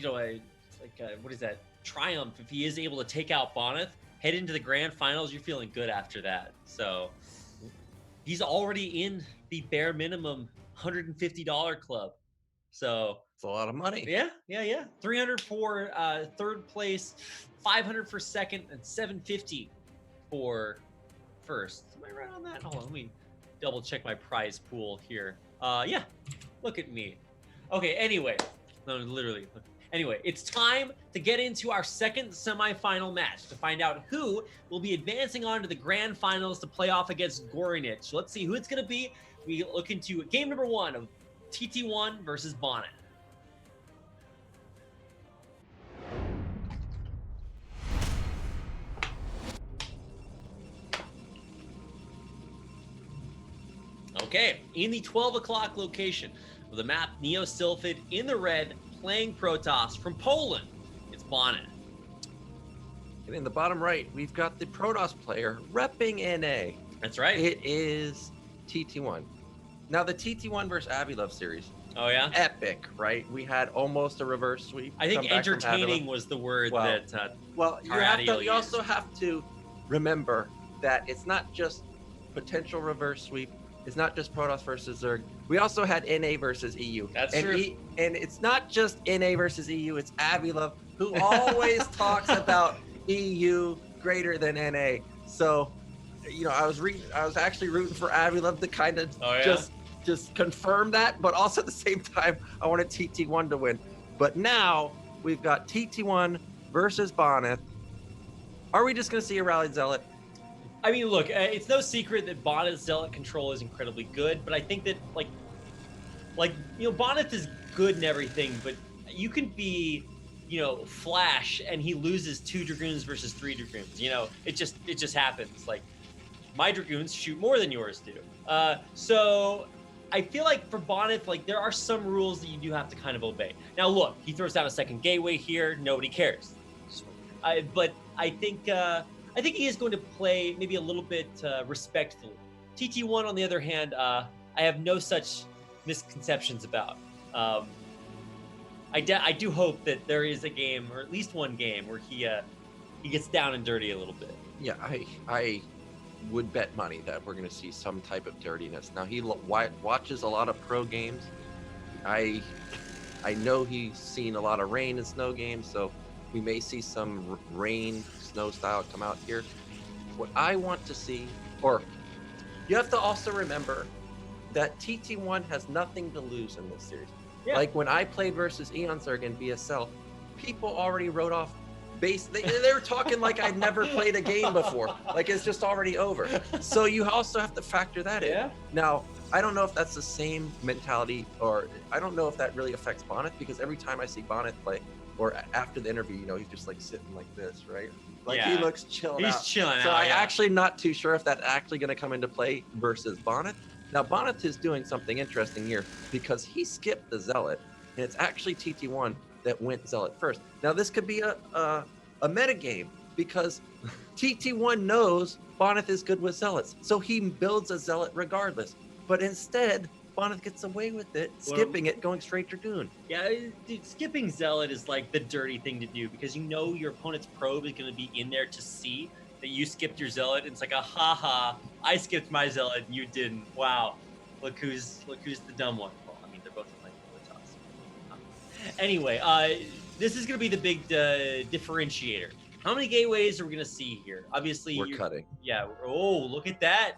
what is that? Triumph. If he is able to take out Bonyth, head into the grand finals, you're feeling good after that. So he's already in the bare minimum $150 club. So it's a lot of money. Yeah. 300 for third place, 500 for second, and 750 for first. Am I right on that? Hold on, let me double check my prize pool here. Yeah, look at me. Okay, anyway, no, literally. Anyway, it's time to get into our second semifinal match to find out who will be advancing on to the grand finals to play off against Gorinich. So let's see who it's going to be. We look into game number 1 of TT1 versus Bonyth. Okay, in the 12 o'clock location of the map, Neo Sylphid in the red, playing Protoss from Poland. It's Bonyth. And in the bottom right, we've got the Protoss player repping NA. That's right. It is TT1. Now, the TT1 versus Avilov series. Oh, yeah? Epic, right? We had almost a reverse sweep. I think entertaining was the word that you also have to remember that it's not just potential reverse sweep. It's not just Protoss versus Zerg. We also had NA versus EU. That's true. And it's not just NA versus EU. It's Avilov, who always talks about EU greater than NA. So, I was actually rooting for Avilov to kind of just confirm that, but also at the same time, I wanted TT1 to win. But now we've got TT1 versus Bonyth. Are we just going to see a rallied zealot? I mean, look, it's no secret that Bonyth's zealot control is incredibly good, but I think that Bonyth is good and everything, but you can be, Flash and he loses 2 Dragoons versus 3 Dragoons. It just happens. Like, my Dragoons shoot more than yours do. So I feel like for Bonyth, there are some rules that you do have to kind of obey. Now, look, he throws down a second gateway here. Nobody cares. But I think he is going to play maybe a little bit respectfully. TT1, on the other hand, I have no such misconceptions about. I do hope that there is a game, or at least one game, where he gets down and dirty a little bit. Yeah, I would bet money that we're going to see some type of dirtiness. Now, he watches a lot of pro games. I know he's seen a lot of rain and snow games, so we may see some rain, snow style come out here. What I want to see, or you have to also remember that TT1 has nothing to lose in this series. Yeah. Like when I played versus Eon Zerg in BSL, people already wrote off base. They were talking like I'd never played a game before. Like it's just already over. So you also have to factor that in. Now, I don't know if that's the same mentality, or I don't know if that really affects Bonyth, because every time I see Bonyth play, or after the interview, he's just like sitting like this, right? Like he looks chilled out. He's chilling so out. I'm actually not too sure if that's actually going to come into play versus Bonyth. Now, Bonyth is doing something interesting here because he skipped the Zealot, and it's actually TT1 that went Zealot first. Now, this could be a meta game because TT1 knows Bonyth is good with Zealots, so he builds a Zealot regardless. But instead, Bonyth gets away with it, skipping it, going straight Dragoon. Yeah, dude, skipping Zealot is like the dirty thing to do because your opponent's probe is going to be in there to see that you skipped your Zealot. And it's like a ha, I skipped my Zealot and you didn't. Wow, look who's the dumb one. Well, I mean, they're both playing Protoss. Anyway, this is going to be the big differentiator. How many gateways are we going to see here? Obviously, we're cutting. Yeah. Oh, look at that.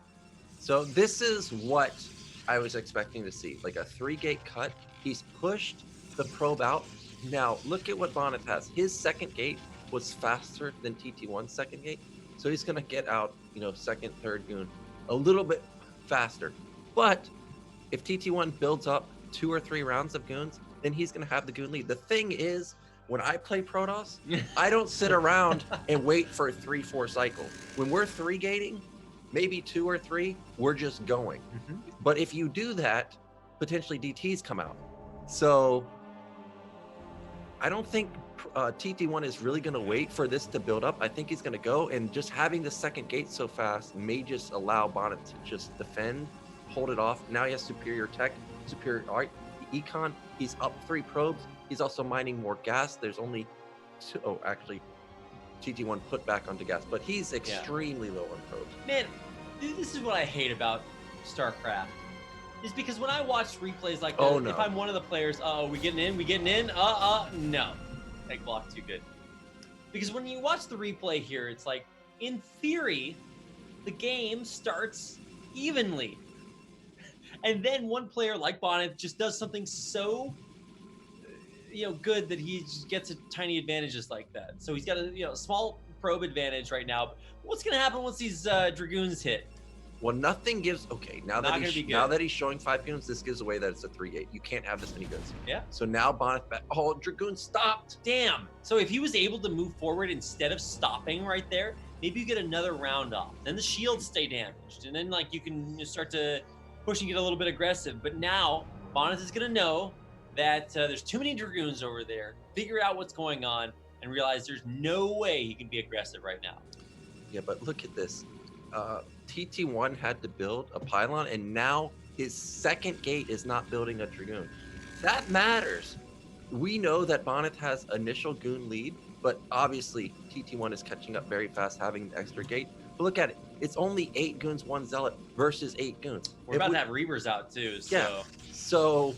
So this is what I was expecting to see, like a 3-gate cut. He's pushed the probe out. Now, look at what Bonyth has. His second gate was faster than TT1's second gate. So he's going to get out, second, third goon a little bit faster. But if TT1 builds up 2 or 3 rounds of goons, then he's going to have the goon lead. The thing is, when I play Protoss, I don't sit around and wait for a 3-4 cycle. When we're 3-gating, maybe 2 or 3, we're just going. But if you do that, potentially DTs come out. So I don't think TT1 is really going to wait for this to build up. I think he's going to go, and just having the second gate so fast may just allow Bonyth to just defend, hold it off. Now he has superior tech, superior art, econ. He's up 3 probes. He's also mining more gas. There's only two, oh, actually, TT1 put back onto gas, but he's extremely low on probes. Man, this is what I hate about StarCraft. Is because when I watch replays like this, if I'm one of the players, we getting in? No. Egg block too good. Because when you watch the replay here, it's like, in theory, the game starts evenly. And then one player like Bonyth just does something so, good that he just gets a tiny advantages like that. So he's got a, small probe advantage right now. But what's going to happen once these Dragoons hit? Well, nothing gives. Okay, now that he's showing 5 goons, this gives away that it's a 3-gate. You can't have this many goons. Yeah. So now Bonyth back. Oh, Dragoon stopped. Damn. So if he was able to move forward instead of stopping right there, maybe you get another round off. Then the shields stay damaged, and then you can start to push and get a little bit aggressive. But now Bonyth is gonna know that there's too many Dragoons over there. Figure out what's going on and realize there's no way he can be aggressive right now. Yeah, but look at this. TT1 had to build a pylon, and now his second gate is not building a Dragoon. That matters. We know that Bonyth has initial goon lead, but obviously TT1 is catching up very fast, having the extra gate. But look at it. It's only 8 goons, 1 zealot versus 8 goons. We're about to have Reavers out too. So. Yeah. So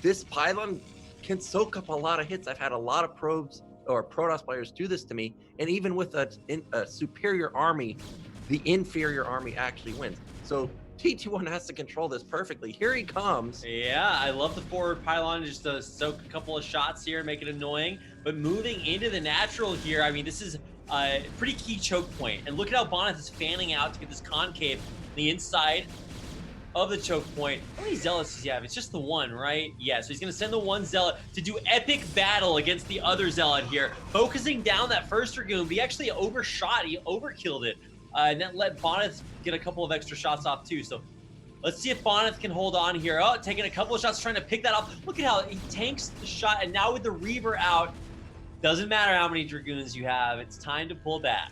this pylon can soak up a lot of hits. I've had a lot of probes or Protoss players do this to me, and even with a superior army, the inferior army actually wins. So TT1 has to control this perfectly. Here he comes. Yeah, I love the forward pylon just to soak a couple of shots here, make it annoying. But moving into the natural here, I mean, this is a pretty key choke point. And look at how Bonyth is fanning out to get this concave on the inside of the choke point. How many zealots does he have? It's just the one, right? Yeah, so he's going to send the one zealot to do epic battle against the other zealot here, focusing down that first Dragoon. But he actually overshot. He overkilled it. And that let Bonyth get a couple of extra shots off too. So let's see if Bonyth can hold on here. Oh, taking a couple of shots, trying to pick that up. Look at how he tanks the shot. And now with the Reaver out, doesn't matter how many Dragoons you have. It's time to pull back.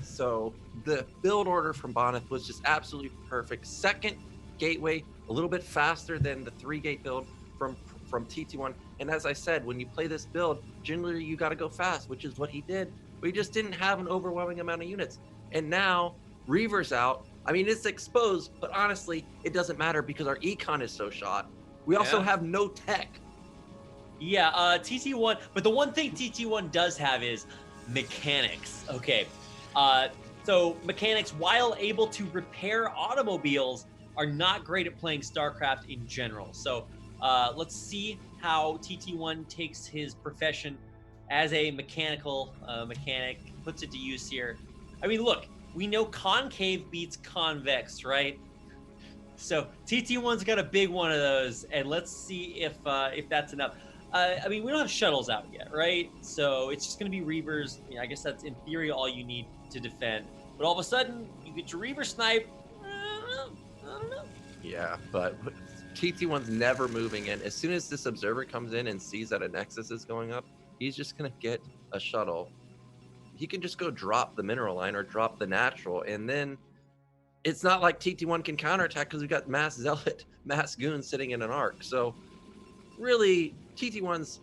So the build order from Bonyth was just absolutely perfect. Second gateway, a little bit faster than the 3-gate build from TT1. And as I said, when you play this build, generally you got to go fast, which is what he did. But he just didn't have an overwhelming amount of units. And now Reaver's out. I mean, it's exposed, but honestly, it doesn't matter because our econ is so shot. We also have no tech. Yeah, TT1, but the one thing TT1 does have is mechanics. Okay, so mechanics, while able to repair automobiles, are not great at playing StarCraft in general. So let's see how TT1 takes his profession as a mechanical mechanic, puts it to use here. I mean, look, we know concave beats convex, right? So TT1's got a big one of those, and let's see if that's enough. I mean, we don't have shuttles out yet, right? So it's just going to be Reavers. I guess that's in theory all you need to defend. But all of a sudden, you get your Reaver snipe. I don't know. Yeah, but TT1's never moving in. As soon as this observer comes in and sees that a Nexus is going up, he's just going to get a shuttle. He can just go drop the mineral line or drop the natural, and then it's not like TT1 can counterattack because we've got mass zealot, mass goons sitting in an arc. So really, TT1's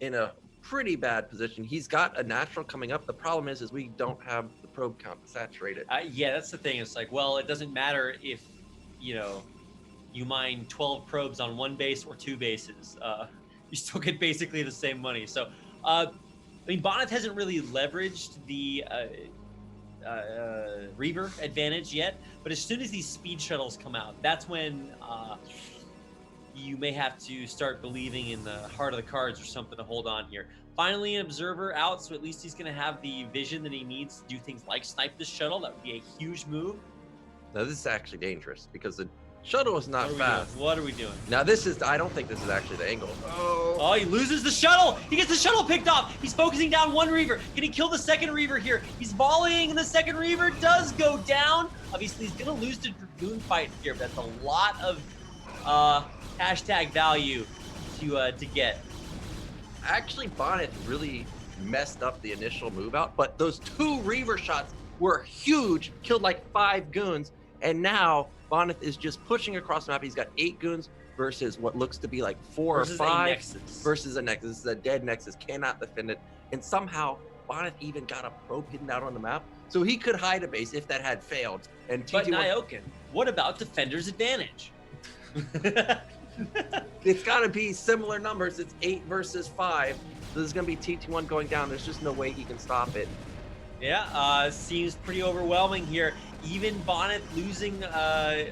in a pretty bad position. He's got a natural coming up. The problem is we don't have the probe count saturated. Yeah, that's the thing. It's like, well, it doesn't matter if, you mine 12 probes on one base or 2 bases. You still get basically the same money. So, I mean, Bonyth hasn't really leveraged the Reaver advantage yet, but as soon as these speed shuttles come out, that's when you may have to start believing in the heart of the cards or something to hold on here. Finally, an observer out, so at least he's going to have the vision that he needs to do things like snipe this shuttle. That would be a huge move. Now, this is actually dangerous because the shuttle is not fast. What are we doing? Now, I don't think this is actually the angle. Oh, he loses the shuttle. He gets the shuttle picked off. He's focusing down one Reaver. Can he kill the second Reaver here? He's volleying, and the second Reaver does go down. Obviously, he's going to lose the Dragoon fight here, but that's a lot of hashtag value to get. Actually, Bonyth really messed up the initial move out, but those 2 Reaver shots were huge, killed like 5 goons, and now Bonyth is just pushing across the map. He's got 8 goons, versus what looks to be like 4 Versus or a 5 Nexus. versus a Nexus. This is a dead Nexus, cannot defend it. And somehow Bonyth even got a probe hidden out on the map, so he could hide a base if that had failed. And But TT1, Nyoken, what about Defender's advantage? it's got to be similar numbers. It's 8 versus 5. So this is going to be TT1 going down. There's just no way he can stop it. Yeah, seems pretty overwhelming here. Even Bonyth losing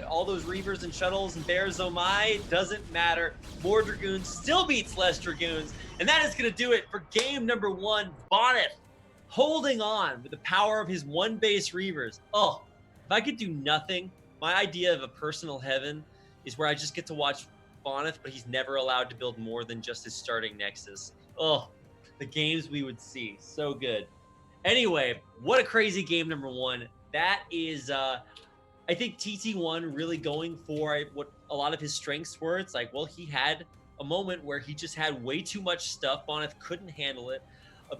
all those Reavers and Shuttles and Bears oh my, doesn't matter. More Dragoons still beats less Dragoons. And that is going to do it for game number 1. Bonyth holding on with the power of his one base Reavers. Oh, if I could do nothing, my idea of a personal heaven is where I just get to watch Bonyth, but he's never allowed to build more than just his starting Nexus. Oh, the games we would see. So good. Anyway, what a crazy game number 1. That is, I think TT1 really going for what a lot of his strengths were. It's like, well, he had a moment where he just had way too much stuff. Bonyth couldn't handle it.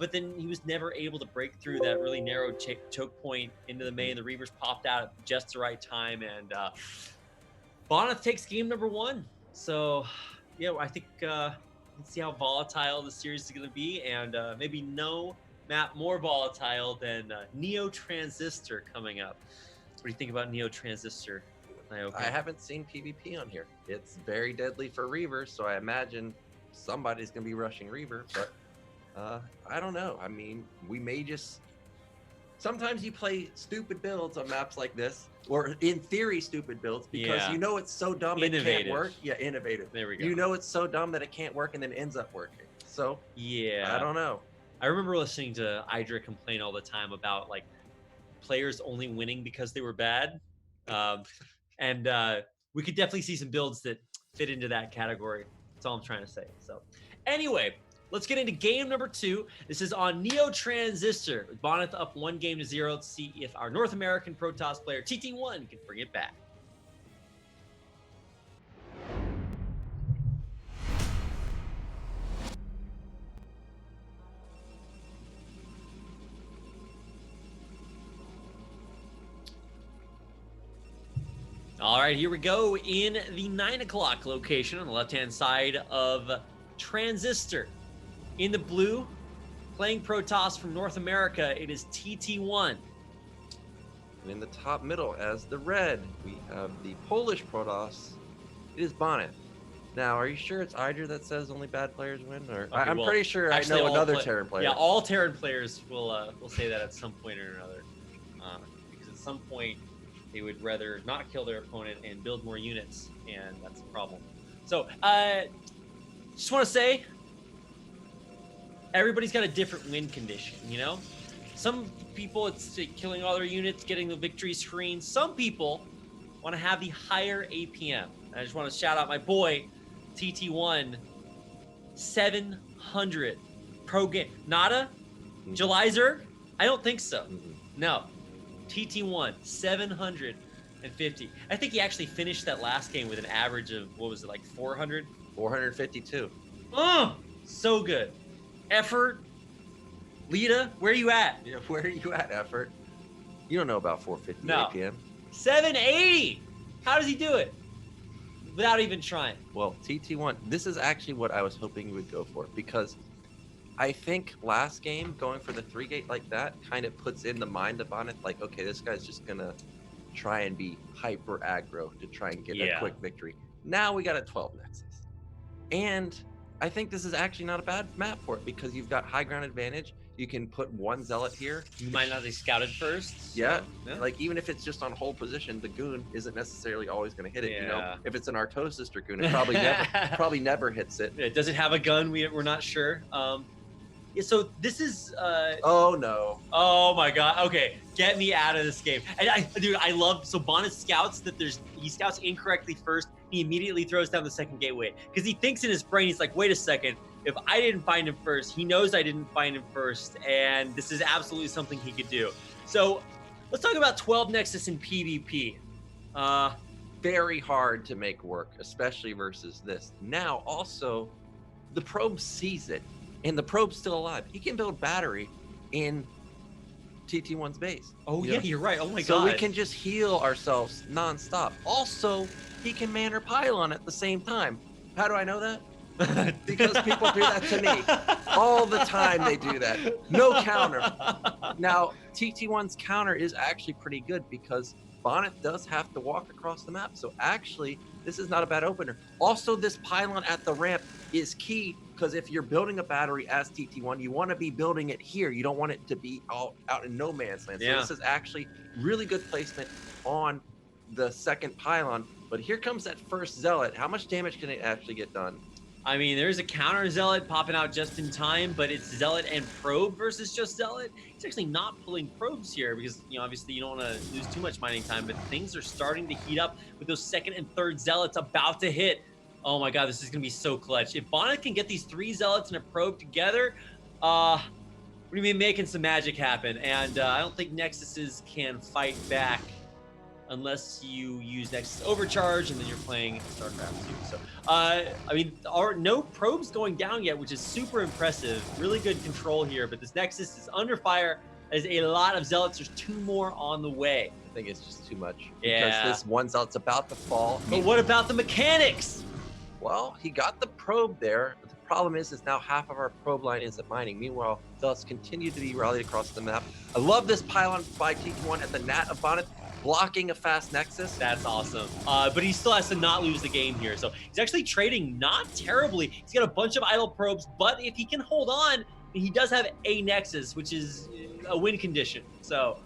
But then he was never able to break through that really narrow choke point into the main. The Reavers popped out at just the right time. And Bonyth takes game number 1. So, yeah, I think let's see how volatile the series is going to be. And maybe no map more volatile than Neo Transistor coming up. What do you think about Neo Transistor? I haven't seen PvP on here. It's very deadly for Reavers, so I imagine somebody's going to be rushing Reaver, but I don't know. I mean, we may just... Sometimes you play stupid builds on maps like this, or in theory stupid builds, because you know it's so dumb it can't work. Yeah, innovative. There we go. You know it's so dumb that it can't work and then ends up working. So, yeah, I don't know. I remember listening to Idra complain all the time about like players only winning because they were bad. And we could definitely see some builds that fit into that category. That's all I'm trying to say. So anyway, let's get into game number 2. This is on Neo Transistor with Bonyth up 1-0. Let's see if our North American Protoss player TT1 can bring it back. All right, here we go in the 9 o'clock location on the left-hand side of Transistor. In the blue, playing Protoss from North America, it is TT1. And in the top middle, as the red, we have the Polish Protoss. It is Bonyth. Now, are you sure it's Idra that says only bad players win? Or Okay, I'm pretty sure I know another Terran player. Yeah, all Terran players will say that at some point or another. Because at some point, they would rather not kill their opponent and build more units, and that's a problem. So, just want to say, everybody's got a different win condition, you know? Some people, it's killing all their units, getting the victory screen. Some people want to have the higher APM. I just want to shout out my boy, TT1, 700 pro game. Nada? Jelizer? I don't think so. No. TT1, 750. I think he actually finished that last game with an average of, what was it, like 400? 452. Oh, so good. Effort. Lita, where are you at? Yeah, where are you at, Effort? You don't know about 450 No. APM. 780. How does he do it? Without even trying. Well, TT1, this is actually what I was hoping you would go for, because I think last game, going for the 3-gate like that kind of puts in the mind of Bonyth, like, okay, this guy's just going to try and be hyper aggro to try and get a quick victory. Now we got a 12 Nexus. And I think this is actually not a bad map for it, because you've got high ground advantage. You can put one Zealot here. You might not have scouted first. Yeah. Like, even if it's just on hold position, the Goon isn't necessarily always going to hit it. You know, if it's an Artosis Dragoon, it probably never hits it. Does it have a gun? We're not sure. Yeah, so this is oh no. Oh my god. Okay, get me out of this game. And I love, so Bonyth scouts that he scouts incorrectly first. He immediately throws down the second gateway because he thinks in his brain, he's like, wait a second, if I didn't find him first, he knows I didn't find him first, and this is absolutely something he could do. So let's talk about 12 Nexus in PvP. Very hard to make work, especially versus this. Now, also, the probe sees it, and the probe's still alive. He can build battery in TT1's base. Oh, yeah, you're right. Oh, my God. So we can just heal ourselves nonstop. Also, he can man her pylon at the same time. How do I know that? Because people do that to me all the time. They do that. No counter. Now, TT1's counter is actually pretty good because Bonyth does have to walk across the map. So actually, this is not a bad opener. Also, this pylon at the ramp is key because if you're building a battery as TT1, you want to be building it here. You don't want it to be all out in no man's land. Yeah. So this is actually really good placement on the second pylon. But here comes that first zealot. How much damage can it actually get done? I mean, there's a counter Zealot popping out just in time, but it's Zealot and Probe versus just Zealot. He's actually not pulling probes here because, you know, obviously you don't want to lose too much mining time, but things are starting to heat up with those second and third Zealots about to hit. Oh my God, this is going to be so clutch. If Bonyth can get these 3 Zealots and a Probe together, we're going to be making some magic happen. And I don't think Nexuses can fight back unless you use Nexus Overcharge, and then you're playing Starcraft 2. So, I mean, no probes going down yet, which is super impressive. Really good control here, but this Nexus is under fire. There's a lot of Zealots. There's 2 more on the way. I think it's just too much. Yeah. Because this one Zealot's about to fall. But what about the mechanics? Well, he got the probe there. The problem is now half of our probe line isn't mining. Meanwhile, Zealots continue to be rallied across the map. I love this pylon by TT1 at the Nat of Bonyth, blocking a fast Nexus. That's awesome. But he still has to not lose the game here. So he's actually trading not terribly. He's got a bunch of idle probes, but if he can hold on, he does have a Nexus, which is a win condition. So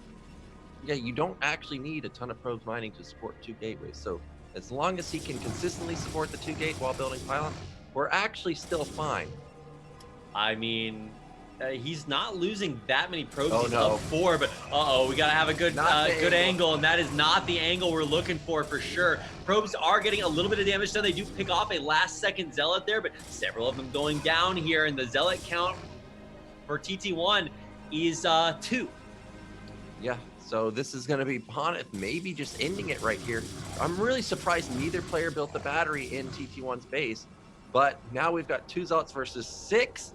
yeah, you don't actually need a ton of probes mining to support 2 gateways. So as long as he can consistently support the 2 gate while building pylon, we're actually still fine. I mean, he's not losing that many probes. Oh, He's no. up 4, but we gotta have a good good angle, and that is not the angle we're looking for sure. Probes are getting a little bit of damage done. They do pick off a last-second Zealot there, but several of them going down here, and the Zealot count for TT1 is 2. Yeah, so this is going to be Bonyth maybe just ending it right here. I'm really surprised neither player built the battery in TT1's base, but now we've got 2 Zealots versus 6.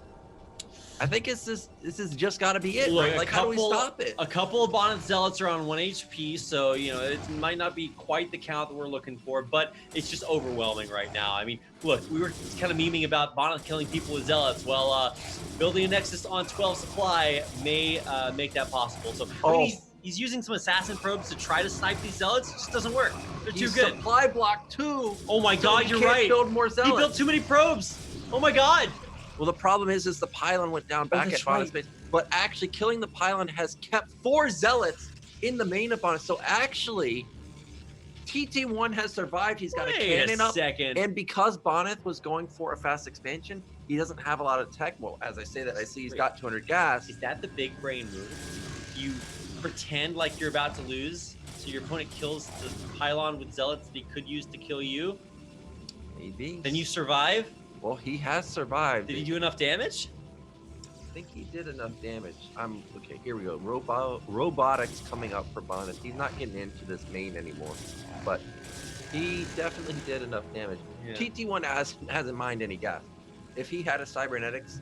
I think this is just got to be it. Look, right? Like, how do we stop it? A couple of Bonyth Zealots are on 1 HP, so, you know, it might not be quite the count that we're looking for, but it's just overwhelming right now. I mean, look, we were kind of memeing about Bonyth killing people with Zealots. Well, building a Nexus on 12 supply may make that possible. So, I mean, he's using some assassin probes to try to snipe these Zealots. It just doesn't work. They're too good. Supply block 2. Oh my God, you're right. Build more Zealots. He built too many probes. Oh my God. Well, the problem is the pylon went down back at Bonyth's base, but actually killing the pylon has kept 4 Zealots in the main of Bonyth. So actually, TT1 has survived. He's got a cannon up. And because Bonyth was going for a fast expansion, he doesn't have a lot of tech. Well, as I say that, I see he's got 200 gas. Is that the big brain move? You pretend like you're about to lose, so your opponent kills the pylon with Zealots that he could use to kill you? Maybe. Then you survive? Well, he has survived. Did he do enough damage? I think he did enough damage. Okay, here we go. Robotics coming up for Bonyth. He's not getting into this main anymore, but he definitely did enough damage. Yeah. TT1 hasn't mined any gas. If he had a cybernetics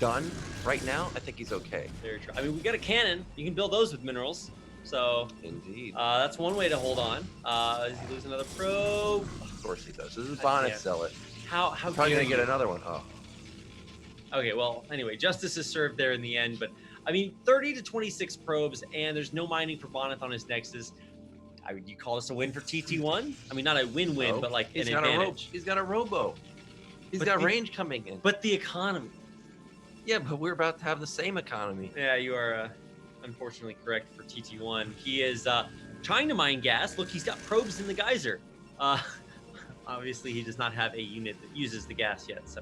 done right now, I think he's okay. Very true. I mean, we got a cannon. You can build those with minerals. So indeed, that's one way to hold on. Does he lose another probe? Of course he does. This is Bonyth Zealot. How probably gonna get another one? Oh. Okay, well, anyway, justice is served there in the end, but I mean, 30 to 26 probes, and there's no mining for Bonyth on his Nexus. I mean, you call this a win for TT1? I mean, not a win-win, but like an advantage. He's got a robo. He's got range coming in. But the economy. Yeah, but we're about to have the same economy. Yeah, you are unfortunately correct for TT1. He is trying to mine gas. Look, he's got probes in the geyser. Obviously, he does not have a unit that uses the gas yet, so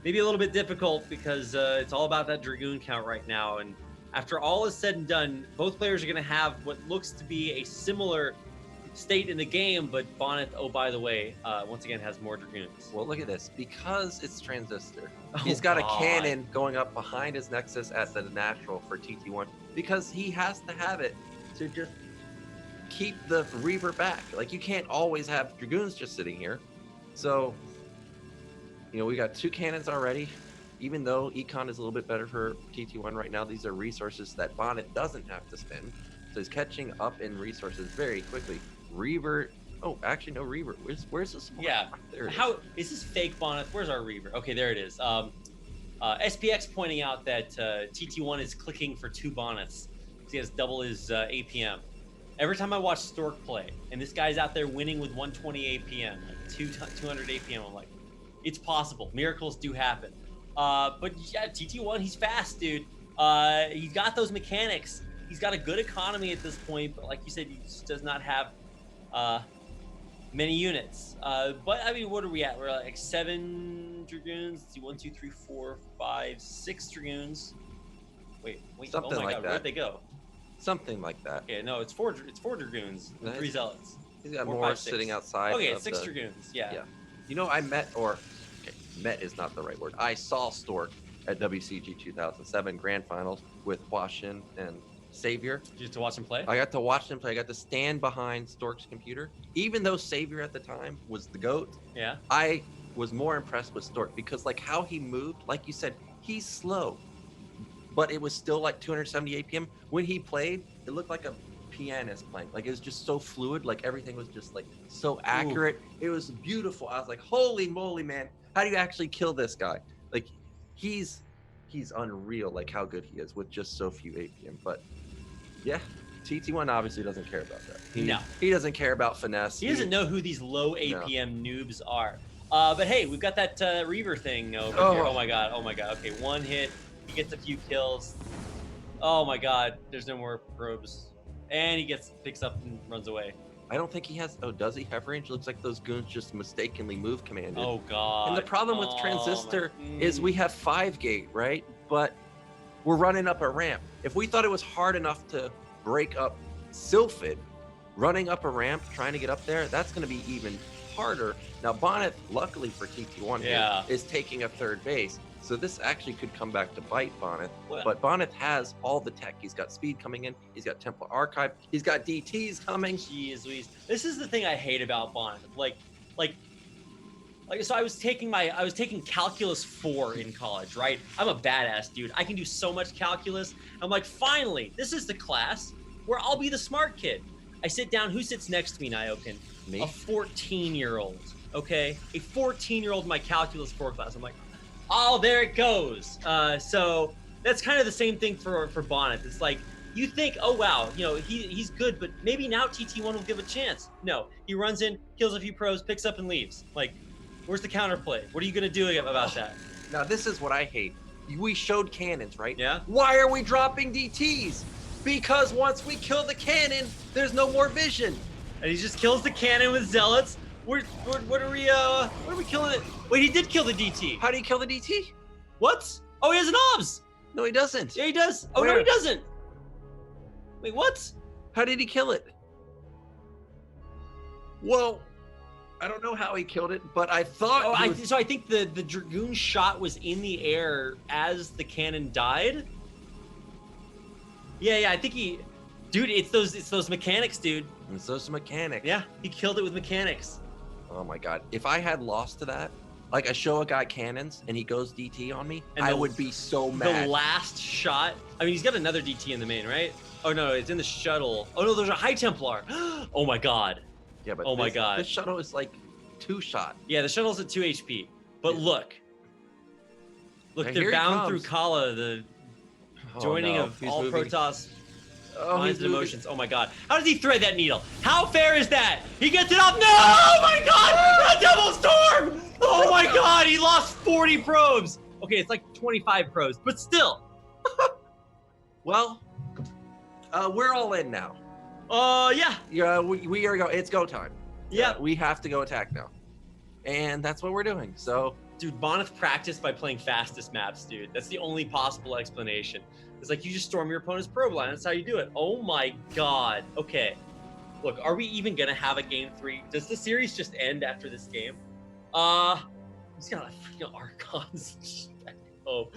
maybe a little bit difficult because it's all about that Dragoon count right now. And after all is said and done, both players are going to have what looks to be a similar state in the game, but Bonyth, oh, by the way, once again has more Dragoons. Well, look at this. Because it's Transistor, he's got a cannon going up behind his Nexus as the natural for TT1 because he has to have it to just keep the Reaver back. Like, you can't always have Dragoons just sitting here. So, you know, we got 2 cannons already. Even though Econ is a little bit better for TT1 right now, these are resources that Bonyth doesn't have to spend. So he's catching up in resources very quickly. Reaver Oh, actually, no Reaver. Where's the smart? Yeah. There it is. How is this fake Bonyth? Where's our Reaver? Okay, there it is. SPX pointing out that TT1 is clicking for 2 Bonyths. He has double his APM. Every time I watch Stork play, and this guy's out there winning with 120 APM, like 200 APM, I'm like, it's possible. Miracles do happen. But yeah, TT1, he's fast, dude. He's got those mechanics. He's got a good economy at this point, but like you said, he just does not have many units. But I mean, what are we at? We're like 7 Dragoons. Let's see, 1, 2, 3, 4, 5, 6 Dragoons. Wait. Something oh my like God, that. where'd they go? Something like that. Okay, no, it's 4 Dragoons and 3 Zealots. He's got 4, more 5, 6. sitting outside. Okay, it's 6 Dragoons. Yeah. You know, met is not the right word. I saw Stork at WCG 2007 Grand Finals with Washin and Savior. Did you get to watch him play? I got to watch him play. I got to stand behind Stork's computer. Even though Savior at the time was the GOAT, Yeah. I was more impressed with Stork because like how he moved, like you said, he's slow, but it was still like 270 APM. When he played, it looked like a pianist playing. Like it was just so fluid. Like everything was just like so accurate. It was beautiful. I was like, holy moly, man. How do you actually kill this guy? Like he's unreal, like how good he is with just so few APM. But yeah, TT1 obviously doesn't care about that. He doesn't care about finesse. He doesn't know who these low APM noobs are. But hey, we've got that Reaver thing over here. Oh my god. Okay, 1 hit. He gets a few kills. Oh my god. There's no more probes. And he picks up and runs away. I don't think he has. Oh, does he have range? Looks like those goons just mistakenly move commanded. Oh god. And the problem with Transistor is we have 5 gate, right? But we're running up a ramp. If we thought it was hard enough to break up Sylphid, running up a ramp, trying to get up there, that's going to be even harder. Now, Bonyth, luckily for TT1 here, is taking a 3rd base. So this actually could come back to bite Bonyth. But Bonyth has all the tech. He's got speed coming in. He's got Templar Archive. He's got DTs coming. Jeez Louise. This is the thing I hate about Bonyth. So I was taking Calculus 4 in college, right? I'm a badass dude. I can do so much calculus. I'm like, finally, this is the class where I'll be the smart kid. I sit down. Who sits next to me, Nyokin? Me? A 14-year-old. Okay, a 14-year-old in my Calculus 4 class. I'm like, oh, there it goes. So that's kind of the same thing for Bonyth. It's like you think, oh wow, he's good, but maybe now TT1 will give a chance. No, he runs in, kills a few pros, picks up and leaves. Like, where's the counterplay? What are you gonna do about that? Now this is what I hate. We showed cannons, right? Yeah. Why are we dropping DTs? Because once we kill the cannon, there's no more vision. And he just kills the cannon with zealots. What are we killing it? Wait, he did kill the DT. How do you kill the DT? What? Oh, he has an OBS. No, he doesn't. Yeah, he does. Oh, no, he doesn't. Wait, what? How did he kill it? Well, I don't know how he killed it, but I thought. So I think the Dragoon shot was in the air as the cannon died. Yeah, I think he. Dude, it's those mechanics, dude. It's those mechanics. Yeah, he killed it with mechanics. Oh my god! If I had lost to that, like I show a guy cannons and he goes DT on me, I would be so mad. The last shot. I mean, he's got another DT in the main, right? Oh no, it's in the shuttle. Oh no, there's a High Templar. Oh my god. Yeah, but my god, this shuttle is like 2 shot. Yeah, the shuttle's at 2 HP. But look, they're bound through Kala, the joining of all Protoss. Minds and emotions. Oh my god. How does he thread that needle? How fair is that? He gets it off. No! Oh my god! A double storm! Oh my god, he lost 40 probes. Okay, it's like 25 probes, but still. Well, we're all in now. Yeah. Yeah, we are it's go time. Yeah. We have to go attack now. And that's what we're doing. So, dude, Bonyth practiced by playing fastest maps, dude. That's the only possible explanation. It's like you just storm your opponent's probe line. That's how you do it. Oh my god. Okay. Look, are we even gonna have a game 3? Does the series just end after this game? He's got a freaking Archons. Oh,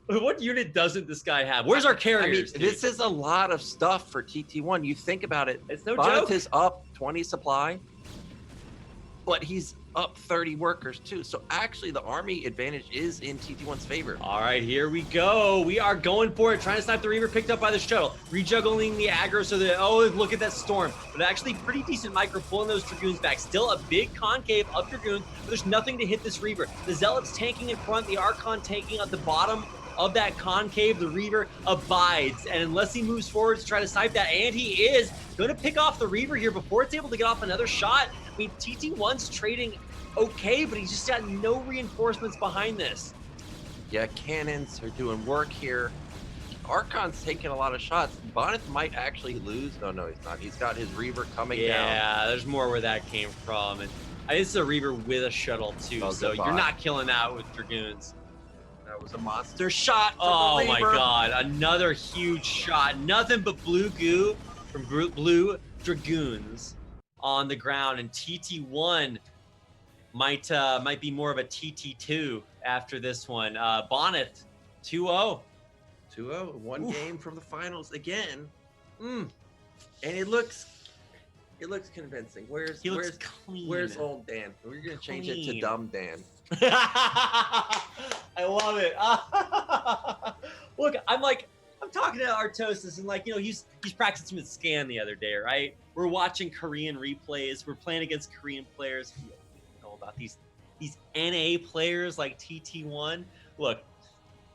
what unit doesn't this guy have? Where's our carriers? I mean, this is a lot of stuff for TT1. You think about it. It's no Bonyth joke. is up 20 supply, but he's up 30 workers too. So actually the army advantage is in TT1's favor. All right, here we go. We are going for it, trying to snipe the Reaver, picked up by the shuttle, rejuggling the aggro so that, oh, look at that storm. But actually pretty decent micro, pulling those Dragoons back. Still a big concave of Dragoons, but there's nothing to hit this Reaver. The Zealots tanking in front, the Archon tanking at the bottom of that concave. The Reaver abides, and unless he moves forward to try to snipe that, and he is going to pick off the Reaver here before it's able to get off another shot. I mean, TT1's trading okay, but he's just got no reinforcements behind this. Yeah, cannons are doing work here. Archon's taking a lot of shots. Bonyth might actually lose. No, he's not. He's got his Reaver coming down. Yeah, there's more where that came from. And this is a Reaver with a shuttle too, so you're not killing that with Dragoons. That was a monster shot. Oh my god, another huge shot. Nothing but blue goo from blue Dragoons on the ground, and TT1 might be more of a TT2 after this one. Bonyth 2-0. 2-0, one game from the finals again. And it looks convincing. Where's old Dan? We're gonna change it to dumb Dan. I love it. Look, I'm talking to Artosis, and like, you know, he's practicing with Scan the other day, right? We're watching Korean replays. We're playing against Korean players. You know about these NA players like TT1. Look,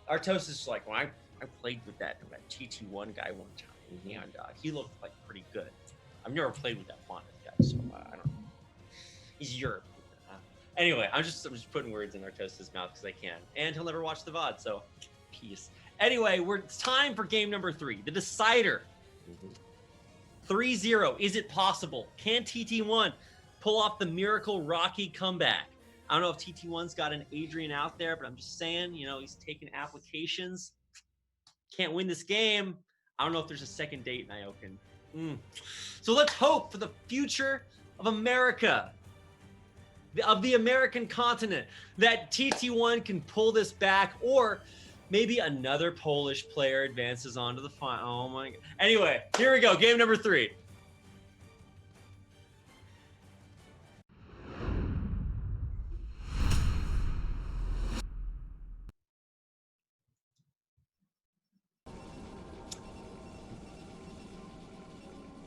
Artosis is like, well, I played with that TT1 guy one time, and he looked like pretty good. I've never played with that Bonyth guy, so I don't know. He's Europe. Anyway, I'm just putting words in Artosis' mouth because I can, and he'll never watch the VOD, so peace. Anyway, it's time for game number 3, the decider. 3-0. Is it possible? Can TT1 pull off the miracle Rocky comeback? I don't know if TT1's got an Adrian out there, but I'm just saying, you know, he's taking applications. Can't win this game. I don't know if there's a second date in Iokin. So let's hope for the future of America, of the American continent, that TT1 can pull this back, or maybe another Polish player advances onto the final. Oh my God. Anyway, here we go. Game number 3.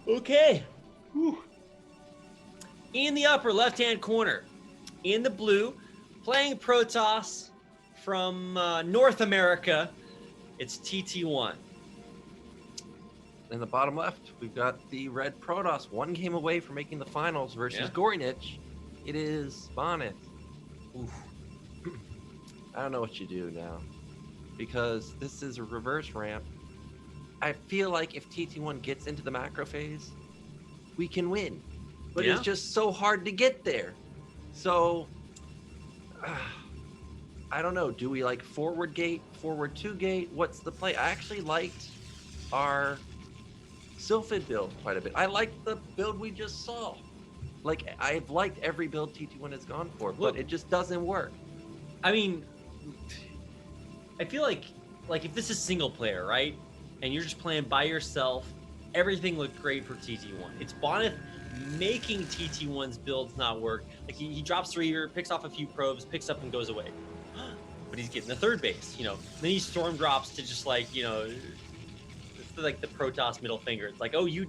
Okay. Whew. In the upper left-hand corner, in the blue, playing Protoss from North America, it's TT1. In the bottom left, we've got the red Protoss, one game away from making the finals versus Gorinich. It is Bonyth. I don't know what you do now, because this is a reverse ramp. I feel like if TT1 gets into the macro phase, we can win. But it's just so hard to get there. So, I don't know. Do we like forward gate, forward 2 gate? What's the play? I actually liked our Sylphid build quite a bit. I liked the build we just saw. Like, I've liked every build TT1 has gone for, but it just doesn't work. I mean, I feel like if this is single player, right? And you're just playing by yourself, everything looked great for TT1. It's Bonyth making TT1's builds not work. Like, he drops 3, picks off a few probes, picks up and goes away. But he's getting the 3rd base, you know. Then he storm drops to just like, you know, it's like the Protoss middle finger. It's like, oh, you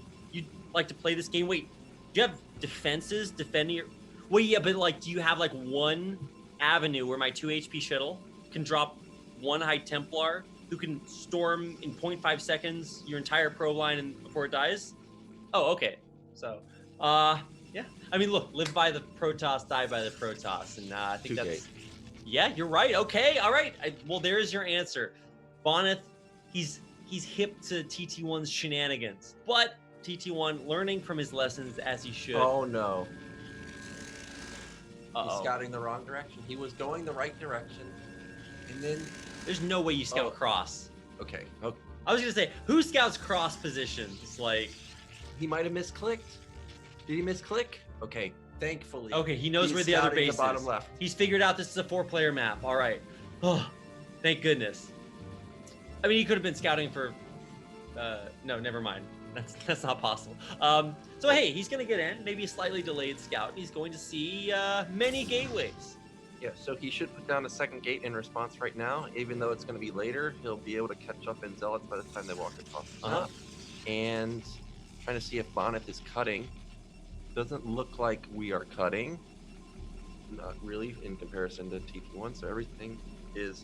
like to play this game? Wait, do you have defenses defending your... Well, yeah, but like, do you have like one avenue where my 2 HP shuttle can drop 1 High Templar who can storm in 0.5 seconds your entire probe line and before it dies? Oh, okay. So, yeah. I mean, look, live by the Protoss, die by the Protoss, and I think that's... Yeah, you're right. Okay, all right. Well, there's your answer. Bonyth, he's hip to TT1's shenanigans, but TT1 learning from his lessons as he should. Oh no. He's scouting the wrong direction. He was going the right direction, and then there's no way you scout cross. Okay. I was gonna say, who scouts cross positions? Like, he might have misclicked. Did he misclick? Okay. Thankfully. Okay, he knows where the other base is. Bottom left. He's figured out this is a 4-player map. All right. Oh, thank goodness. I mean, he could have been scouting for... no, never mind. That's not possible. So hey, he's gonna get in, maybe a slightly delayed scout, and he's going to see many gateways. Yeah, so he should put down a second gate in response right now. Even though it's going to be later, he'll be able to catch up in Zealots by the time they walk across the map. And trying to see if Bonyth is cutting. Doesn't look like we are cutting. Not really in comparison to TT1, so everything is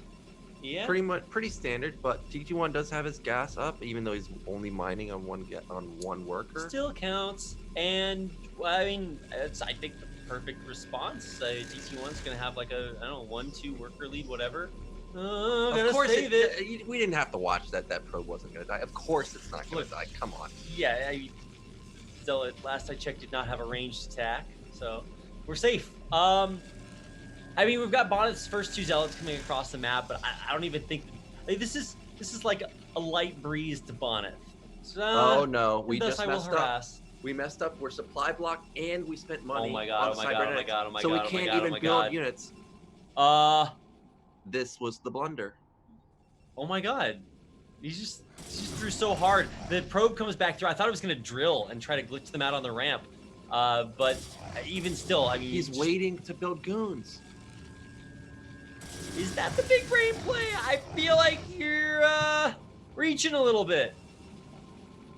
pretty standard. But TT1 does have his gas up, even though he's only mining on one worker. Still counts, and I mean, it's I think the perfect response. TT1's gonna have like a, I don't know, 1-2 worker lead, whatever. Of course, we didn't have to watch that. That probe wasn't gonna die. Of course, it's not gonna die. Come on. Yeah, Zealot, last I checked, did not have a ranged attack, so we're safe. I mean, we've got Bonyth's first 2 Zealots coming across the map, but I don't even think this is like a light breeze to Bonyth. So, oh no, we just messed up. We messed up. We're supply blocked, and we spent money. Oh my god! On oh my god! Oh my god! Oh my so god! we can't oh my god, even build units. This was the blunder. Oh my god! He just threw so hard. The probe comes back through. I thought it was gonna drill and try to glitch them out on the ramp, but even still, I mean, he's waiting to build goons. Is that the big brain play? I feel like you're reaching a little bit.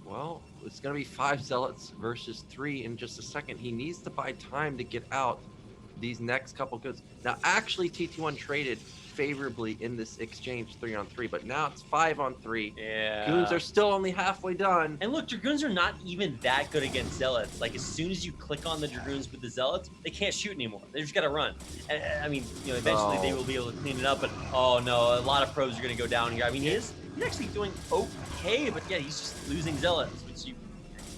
Well, it's going to be 5 Zealots versus 3 in just a second. He needs to buy time to get out these next couple goods. Now, actually, TT1 traded favorably in this exchange 3-on-3, but now it's 5-on-3. Yeah. Goons are still only halfway done. And look, Dragoons are not even that good against Zealots. Like, as soon as you click on the Dragoons with the Zealots, they can't shoot anymore. They just got to run. And, I mean, you know, eventually they will be able to clean it up, but oh no, a lot of probes are going to go down here. I mean, he's actually doing okay, but yeah, he's just losing Zealots, which you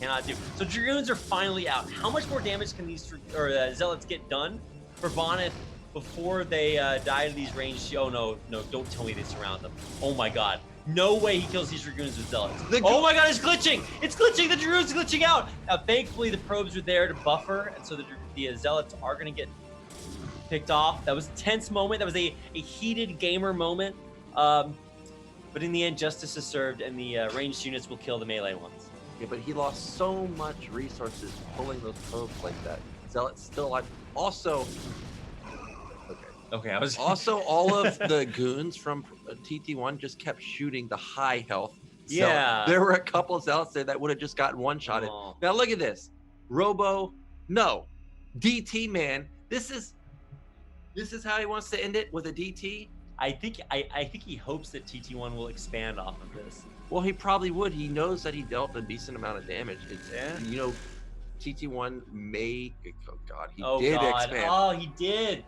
cannot do. So Dragoons are finally out. How much more damage can these Zealots get done for Bonyth before they die to these ranged? Oh no, don't tell me they surround them. Oh my god. No way he kills these Dragoons with Zealots. Oh my god, it's glitching! It's glitching! The Dragoons are glitching out! Now, thankfully, the probes are there to buffer, and so the Zealots are going to get picked off. That was a tense moment. That was a heated gamer moment. But in the end, justice is served, and the ranged units will kill the melee ones. Yeah, but he lost so much resources pulling those probes like that. Zealot's still alive. Also, okay, I was also all of the goons from TT1 just kept shooting the high health. Yeah, so there were a couple of Zealots there that would have just gotten one-shotted. Oh. Now look at this, Robo, no, DT man. This is how he wants to end it, with a DT. I think he hopes that TT1 will expand off of this. Well, he probably would. He knows that he dealt a decent amount of damage. Yeah. You know, TT1 may. Oh God, he did expand. Oh, he did.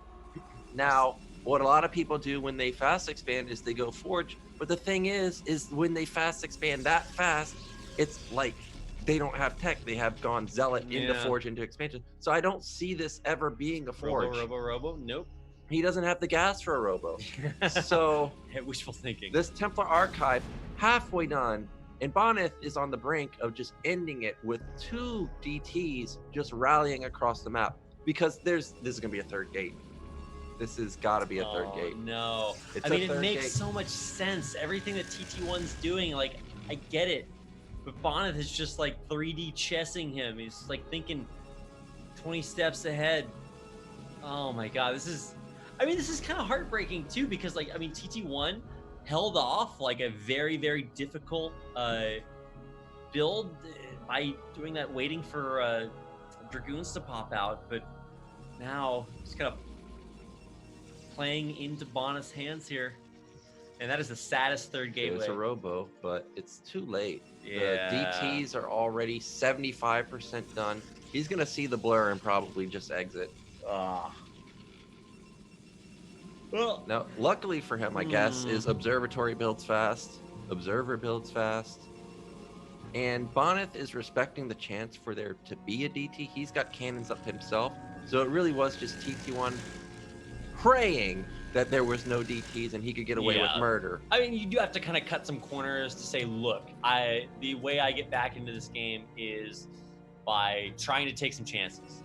Now, what a lot of people do when they fast expand is they go Forge. But the thing is when they fast expand that fast, it's like they don't have tech. They have gone Zealot into Forge into expansion. So I don't see this ever being a Forge. Robo. Nope. He doesn't have the gas for a Robo. So wishful thinking. This Templar Archive halfway done, and Bonyth is on the brink of just ending it with 2 DTs just rallying across the map, because this is gonna be a 3rd gate. This has got to be a 3rd gate. No, it's I mean, it makes so much sense. Everything that TT1's doing, like, I get it, but Bonyth is just like 3D chessing him. He's like thinking 20 steps ahead. Oh my god, this is kind of heartbreaking too, because like, I mean, TT1 held off like a very, very difficult build by doing that, waiting for Dragoons to pop out, but now he's kind of playing into Bonyth's hands here, and that is the saddest 3rd gateway. It's a Robo, but it's too late. Yeah. The DTs are already 75% done. He's gonna see the blur and probably just exit. Well, now, luckily for him, I guess, is Observatory builds fast, Observer builds fast, and Bonyth is respecting the chance for there to be a DT. He's got cannons up himself, so it really was just TT1 praying that there was no DTs and he could get away with murder. I mean, you do have to kind of cut some corners to say, look, the way I get back into this game is by trying to take some chances.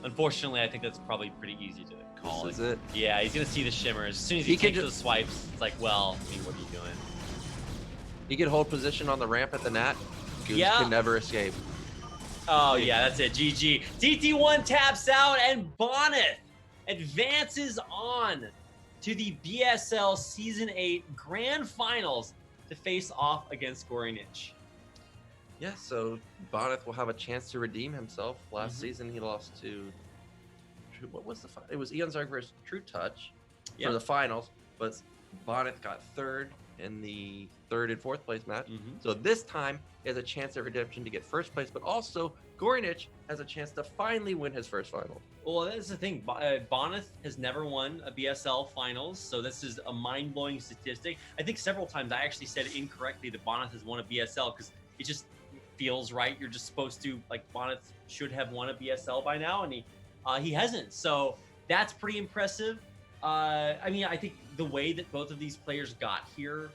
Unfortunately, I think that's probably pretty easy to call. This is it. Yeah, he's gonna see the shimmers. As soon as he takes those swipes, it's like, well, I mean, what are you doing? He could hold position on the ramp at the Nat. Goons Yeah. can never escape. Oh, yeah, that's it. GG. TT1 taps out, and Bonyth advances on to the BSL Season 8 Grand Finals to face off against Gorinich. Yeah, so Bonyth will have a chance to redeem himself. Last Mhm. season, he lost to... What was the final? It was Eonzarg versus True Touch Yep. for the finals, but Bonyth got third in the third and fourth place match. Mhm. So this time, he has a chance at redemption to get first place, but also Gorinich has a chance to finally win his first final. Well, that's the thing. Bonyth has never won a BSL finals, so this is a mind-blowing statistic. I think several times I actually said incorrectly that Bonyth has won a BSL because it just feels right. You're just supposed to, like, Bonyth should have won a BSL by now, and he hasn't. So that's pretty impressive. I mean, I think the way that both of these players got here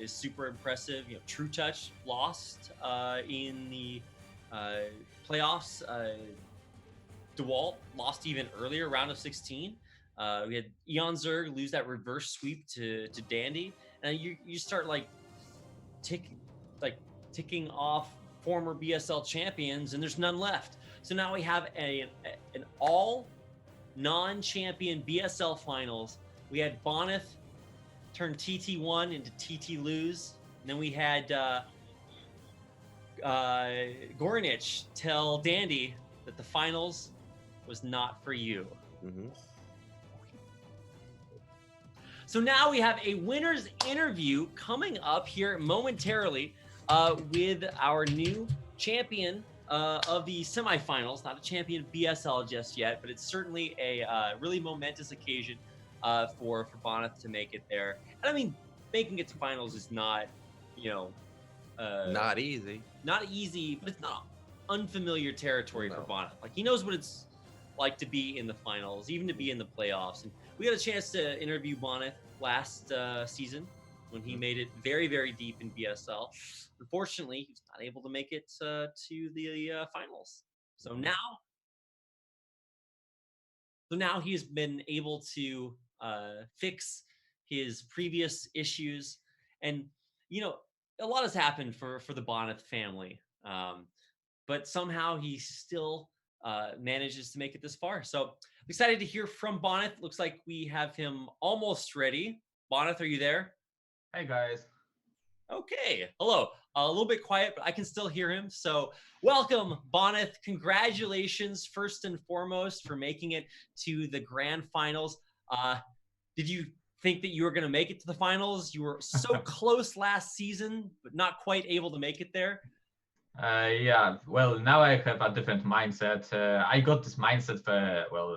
is super impressive. You know, True Touch lost in the playoffs. DeWalt lost even earlier, round of 16. We had Eonzerg lose that reverse sweep to Dandy, and you start ticking off former BSL champions, and there's none left. So now we have an all non-champion BSL finals. We had Bonyth turn TT1 into TT lose, and then we had Gorinich tell Dandy that the finals was not for you. Mm-hmm. So now we have a winner's interview coming up here momentarily with our new champion of the semifinals. Not a champion of BSL just yet, but it's certainly a really momentous occasion for Bonyth to make it there. And I mean, making it to finals is not, Not easy. Not easy, but it's not unfamiliar territory No. for Bonyth. Like, he knows what it's like to be in the finals, even to be in the playoffs. And we got a chance to interview Bonyth last season when he made it very, very deep in BSL. Unfortunately, he was not able to make it to the finals. So now he has been able to fix his previous issues, and a lot has happened for the Bonyth family, but somehow he still manages to make it this far. So I'm excited to hear from Bonyth. Looks like we have him almost ready. Bonyth, are you there? Hey guys. Okay. Hello. A little bit quiet, but I can still hear him. So welcome, Bonyth. Congratulations, first and foremost, for making it to the grand finals. Did you think that you were going to make it to the finals? You were so close last season, but not quite able to make it there. Yeah, well, now I have a different mindset. I got this mindset,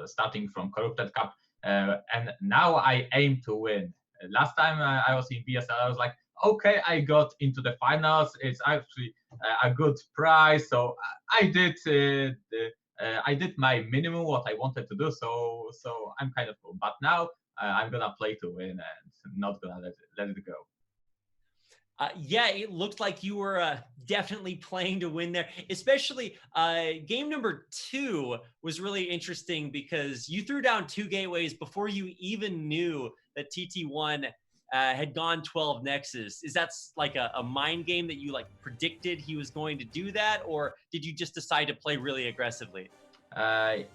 starting from Corrupted Cup, and now I aim to win. Last time I was in BSL, I was like, okay, I got into the finals. It's actually a good prize, so I did my minimum what I wanted to do. So I'm kind of cool. But now I'm gonna play to win and not gonna let it go. Yeah, it looked like you were definitely playing to win there. Especially game number 2 was really interesting because you threw down 2 gateways before you even knew that TT1 had gone 12 Nexus. Is that like a mind game that you predicted he was going to do that, or did you just decide to play really aggressively? I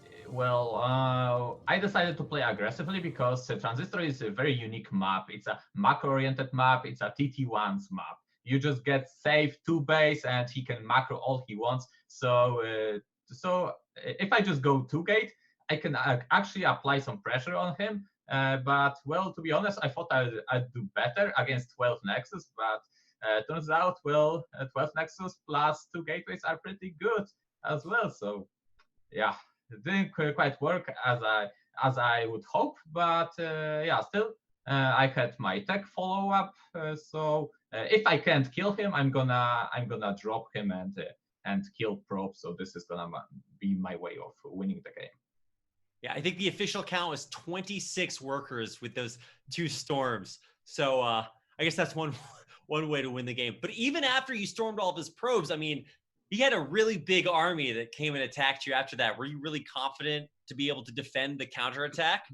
decided to play aggressively because Transistor is a very unique map. It's a macro-oriented map. It's a TT1's map. You just get safe 2 base and he can macro all he wants. So if I just go 2 gate, I can actually apply some pressure on him. But to be honest, I thought I'd do better against 12 Nexus. But turns out, 12 Nexus plus 2 gateways are pretty good as well. So yeah, it didn't quite work as I would hope, but still I had my tech follow up. So if I can't kill him, I'm gonna drop him and kill Probe. So this is gonna be my way of winning the game. Yeah, I think the official count was 26 workers with those 2 storms. So I guess that's one way to win the game. But even after you stormed all of his probes, I mean, he had a really big army that came and attacked you after that. Were you really confident to be able to defend the counterattack?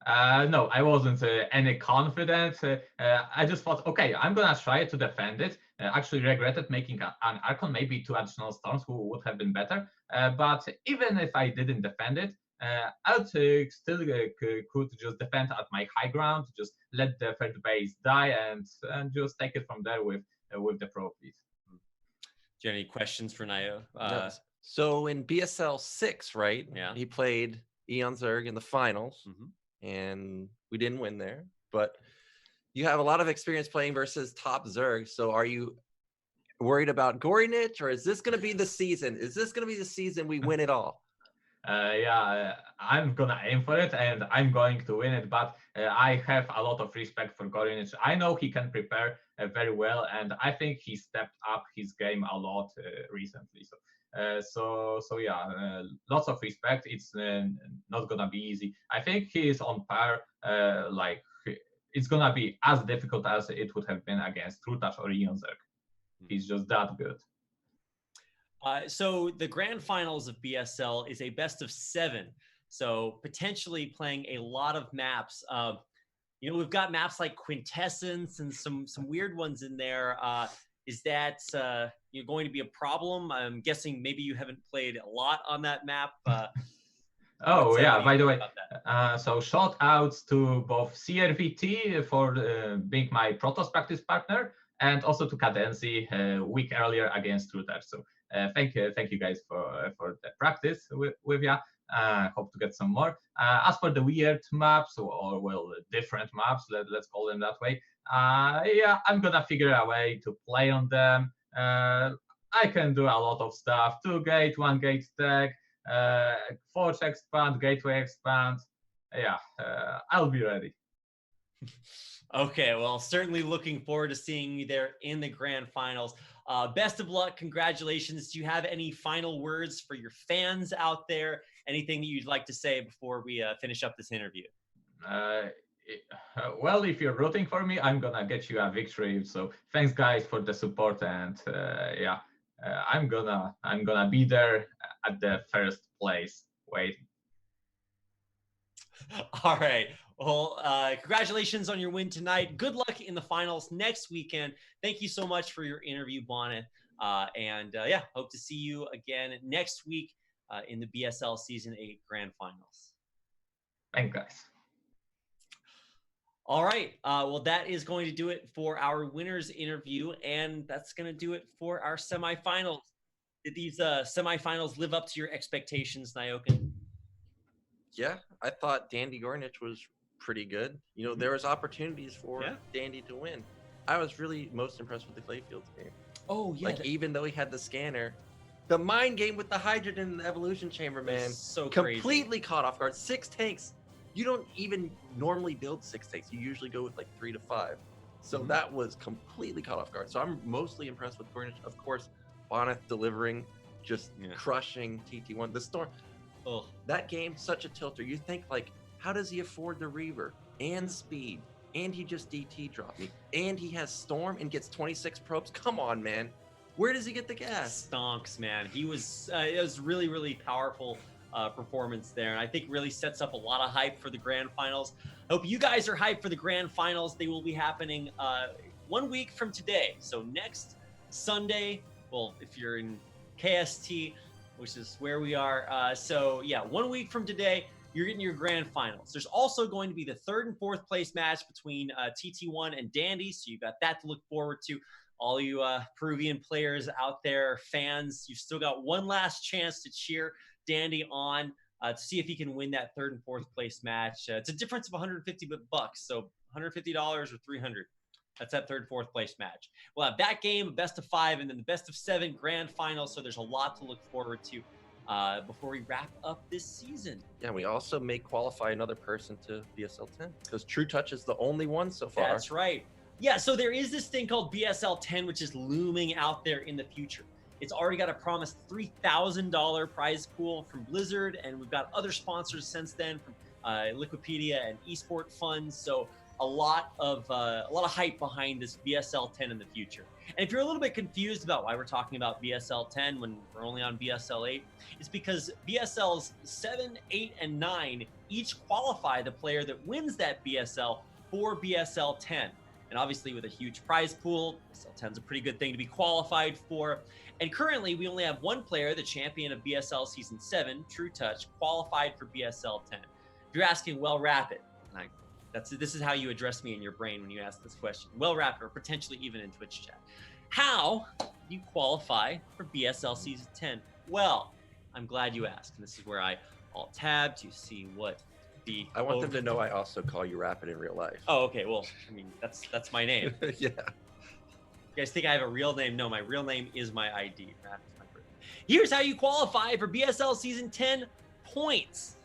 No, I wasn't any confident. I just thought, okay, I'm gonna try to defend it. Actually, regretted making an Archon, maybe 2 additional storms would have been better. But even if I didn't defend it, I still could just defend at my high ground, just let the third base die, and just take it from there with the pro fleet. Do you have any questions for Nio? No. So in BSL6, right? Yeah. He played Eon Zerg in the finals, Mhm. and we didn't win there. But you have a lot of experience playing versus top Zerg. So are you worried about Gory Niche, or is this going to be the season? Is this going to be the season we win it all? Yeah, I'm gonna aim for it and I'm going to win it, but I have a lot of respect for Gorinic. I know he can prepare very well, and I think he stepped up his game a lot recently. So yeah, lots of respect. It's not gonna be easy. I think he is on par. Like it's gonna be as difficult as it would have been against Trutach or Eon Zerg. He's just that good. So the grand finals of BSL is a best of 7. So potentially playing a lot of maps. We've got maps like Quintessence and some weird ones in there. Is that going to be a problem? I'm guessing maybe you haven't played a lot on that map. Oh yeah, by the way, that? so shout outs to both CRVT for being my Protoss practice partner, and also to Cadency a week earlier against Truther. So thank you guys for the practice with ya. Hope to get some more. As for the weird maps, or well, different maps, let's call them that way. Yeah, I'm gonna figure a way to play on them. I can do a lot of stuff. 2-gate, 1-gate tech. Forge expand, gateway expand. Yeah, I'll be ready. Okay, well, certainly looking forward to seeing you there in the grand finals. Best of luck. Congratulations. Do you have any final words for your fans out there? Anything that you'd like to say before we finish up this interview? Well, if you're rooting for me, I'm gonna get you a victory. So thanks, guys, for the support, and yeah, I'm gonna be there at the first place waiting. All right. Well, congratulations on your win tonight. Good luck in the finals next weekend. Thank you so much for your interview, Bonyth. And yeah, hope to see you again next week in the BSL Season 8 Grand Finals. Thanks, guys. All right. Well, that is going to do it for our winners interview, and that's going to do it for our semifinals. Did these semifinals live up to your expectations, Nyokin? Yeah, I thought Dandy Gornich was pretty good. There was opportunities for Dandy to win. I was really most impressed with the Clayfields game. Oh, yeah. Like, even though he had the scanner, the mind game with the hydrogen and the evolution chamber, man, so completely caught off guard. 6 tanks. You don't even normally build 6 tanks. You usually go with like 3 to 5. So that was completely caught off guard. So I'm mostly impressed with Gornich. Of course, Bonyth delivering, just crushing TT1. The Storm. Oh, that game, such a tilter. You think, like, how does he afford the Reaver and speed? And he just DT dropped me. And he has Storm and gets 26 probes. Come on, man. Where does he get the gas? Stonks, man. He was, it was really, really powerful performance there. And I think really sets up a lot of hype for the grand finals. I hope you guys are hyped for the grand finals. They will be happening 1 week from today. So next Sunday, well, if you're in KST, which is where we are. So yeah, 1 week from today, you're getting your grand finals. There's also going to be the 3rd and 4th place match between TT1 and Dandy. So you've got that to look forward to. All you Peruvian players out there, fans, you've still got one last chance to cheer Dandy on to see if he can win that 3rd and 4th place match. It's a difference of 150 bucks. So $150 or $300. That's that 3rd, 4th place match. We'll have that game, a best of 5, and then the best of 7 grand final. So there's a lot to look forward to before we wrap up this season. Yeah, we also may qualify another person to BSL 10 because True Touch is the only one so far. That's right. Yeah, so there is this thing called BSL 10, which is looming out there in the future. It's already got a promised $3,000 prize pool from Blizzard, and we've got other sponsors since then from Liquipedia and Esport Funds. So a lot of hype behind this BSL 10 in the future. And if you're a little bit confused about why we're talking about BSL 10 when we're only on BSL 8, it's because BSLs 7, 8, and 9 each qualify the player that wins that BSL for BSL 10. And obviously with a huge prize pool, BSL 10 is a pretty good thing to be qualified for. And currently we only have one player, the champion of BSL Season 7, True Touch, qualified for BSL 10. If you're asking, well, Rapid, this is how you address me in your brain when you ask this question. Well, Rapid, or potentially even in Twitch chat. How do you qualify for BSL Season 10? Well, I'm glad you asked. And this is where I alt-tab to see what I want them to know I also call you Rapid in real life. Oh, okay. Well, I mean, that's my name. Yeah. You guys think I have a real name? No, my real name is my ID. Rapid's my birth. Here's how you qualify for BSL Season 10 points.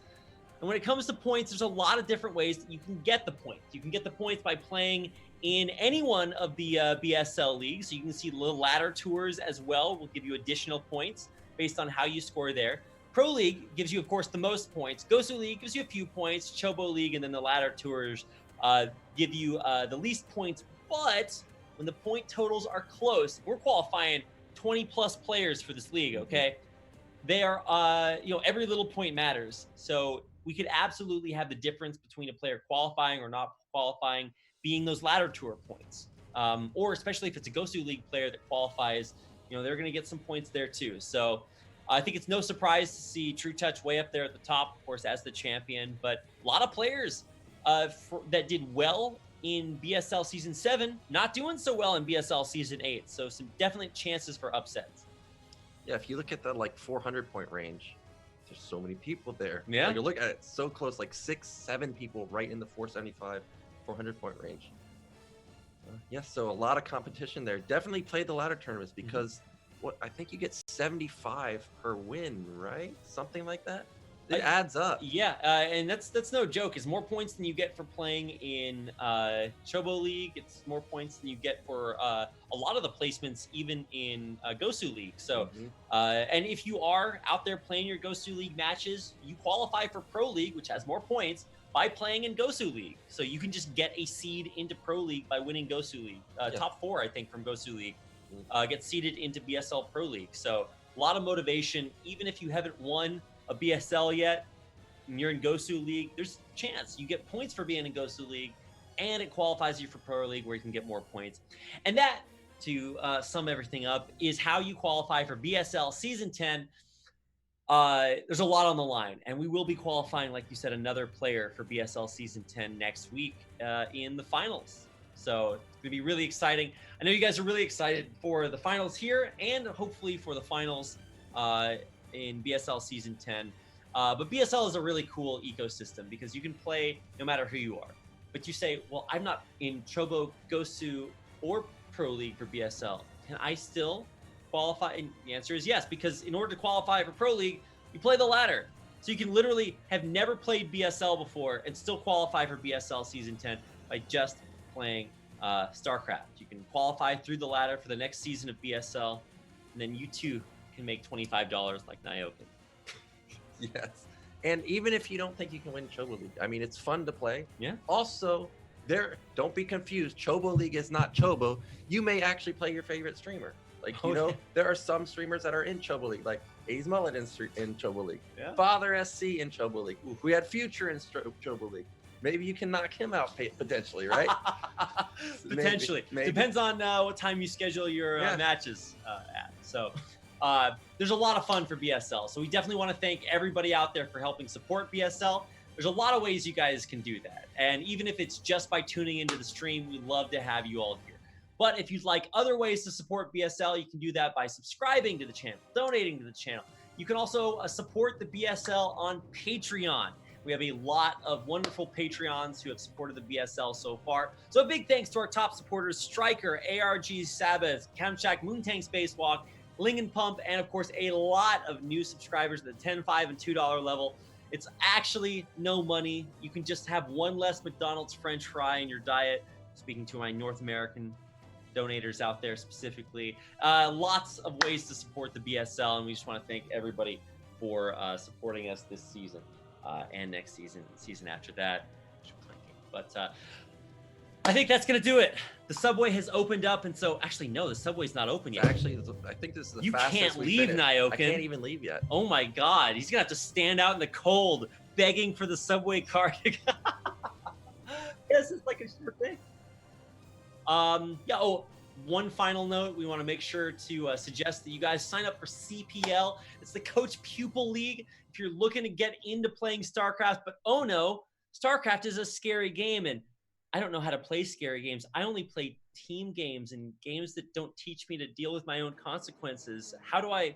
And when it comes to points, there's a lot of different ways that you can get the points. You can get the points by playing in any one of the BSL leagues. So you can see the little ladder tours as well will give you additional points based on how you score there. Pro League gives you, of course, the most points. Gosu League gives you a few points. Chobo League and then the ladder tours give you the least points. But when the point totals are close, we're qualifying 20 plus players for this league, okay? They are, every little point matters. So we could absolutely have the difference between a player qualifying or not qualifying being those ladder tour points. Or especially if it's a Gosu League player that qualifies, they're going to get some points there too. So I think it's no surprise to see True Touch way up there at the top, of course, as the champion. But a lot of players that did well in BSL Season 7, not doing so well in BSL Season 8. So some definite chances for upsets. Yeah, if you look at the 400-point range, there's so many people there. Yeah. You look at it, so close, 6, 7 people right in the 475, 400-point range. Yes, so a lot of competition there. Definitely play the ladder tournaments because I think you get 75 per win, right? Something like that. It adds up. Yeah, and that's no joke. It's more points than you get for playing in Chobo League. It's more points than you get for a lot of the placements, even in Gosu League. So, and if you are out there playing your Gosu League matches, you qualify for Pro League, which has more points, by playing in Gosu League. So you can just get a seed into Pro League by winning Gosu League. Top 4, I think, from Gosu League get seeded into BSL Pro League. So a lot of motivation, even if you haven't won a BSL yet, and you're in Gosu League, there's a chance you get points for being in Gosu League, and it qualifies you for Pro League where you can get more points. And that, to sum everything up, is how you qualify for BSL Season 10. There's a lot on the line, and we will be qualifying, like you said, another player for BSL Season 10 next week in the finals. So it's going to be really exciting. I know you guys are really excited for the finals here and hopefully for the finals in BSL Season 10. But BSL is a really cool ecosystem because you can play no matter who you are. But you say, well, I'm not in Chobo, Gosu, or Pro League for BSL. Can I still qualify? And the answer is yes, because in order to qualify for Pro League, you play the ladder. So you can literally have never played BSL before and still qualify for BSL Season 10 by just playing Starcraft. You can qualify through the ladder for the next season of BSL, and then you too can make $25 like Nyoken. Yes. And even if you don't think you can win Chobo League, I mean, it's fun to play. Yeah. Also, don't be confused. Chobo League is not Chobo. You may actually play your favorite streamer. There are some streamers that are in Chobo League, like A's Mullet in Chobo League, Father SC in Chobo League. We had Future in Chobo League. Maybe you can knock him out potentially, right? Potentially. Maybe. Depends on what time you schedule your matches at. So there's a lot of fun for BSL. So we definitely want to thank everybody out there for helping support BSL. There's a lot of ways you guys can do that. And even if it's just by tuning into the stream, we'd love to have you all here. But if you'd like other ways to support BSL, you can do that by subscribing to the channel, donating to the channel. You can also support the BSL on Patreon. We have a lot of wonderful Patreons who have supported the BSL so far. So a big thanks to our top supporters, Striker, ARG, Sabbath, Kamchak, Moontang Spacewalk, Ling & Pump, and of course a lot of new subscribers at the $10, $5, and $2 level. It's actually no money. You can just have one less McDonald's French fry in your diet. Speaking to my North American donators out there specifically. Lots of ways to support the BSL, and we just want to thank everybody for supporting us this season and next season, season after that. But I think that's gonna do it. The subway has opened up, and so actually no, the subway's not open yet. Actually, I think this is the You fastest can't we leave, finished. Nyoken. I can't even leave yet. Oh my God, he's gonna have to stand out in the cold, begging for the subway car to go. This is like a short thing. Yeah. Oh, one final note: we want to make sure to suggest that you guys sign up for CPL. It's the Coach Pupil League. If you're looking to get into playing StarCraft, but oh no, StarCraft is a scary game, and I don't know how to play scary games. I only play team games and games that don't teach me to deal with my own consequences. How do I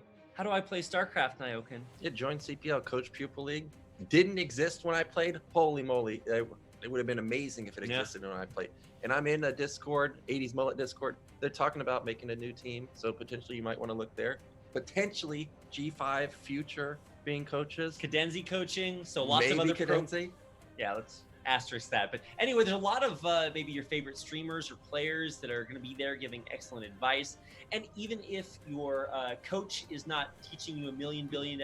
play StarCraft, Nyoken? Yeah, join CPL, Coach Pupil League. Didn't exist when I played. Holy moly. It would have been amazing if it existed when I played. And I'm in a Discord, 80s Mullet Discord. They're talking about making a new team, so potentially you might want to look there. Potentially G5 future being coaches. Cadenzi coaching, so lots Maybe of other Cadenzi. Yeah, let's asterisk that. But anyway, there's a lot of maybe your favorite streamers or players that are going to be there giving excellent advice. And even if your coach is not teaching you a million billion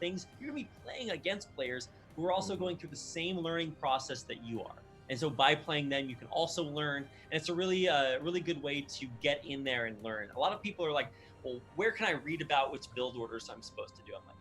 things, you're going to be playing against players who are also going through the same learning process that you are. And so by playing them, you can also learn. And it's a really good way to get in there and learn. A lot of people are like, well, where can I read about which build orders I'm supposed to do? I'm like,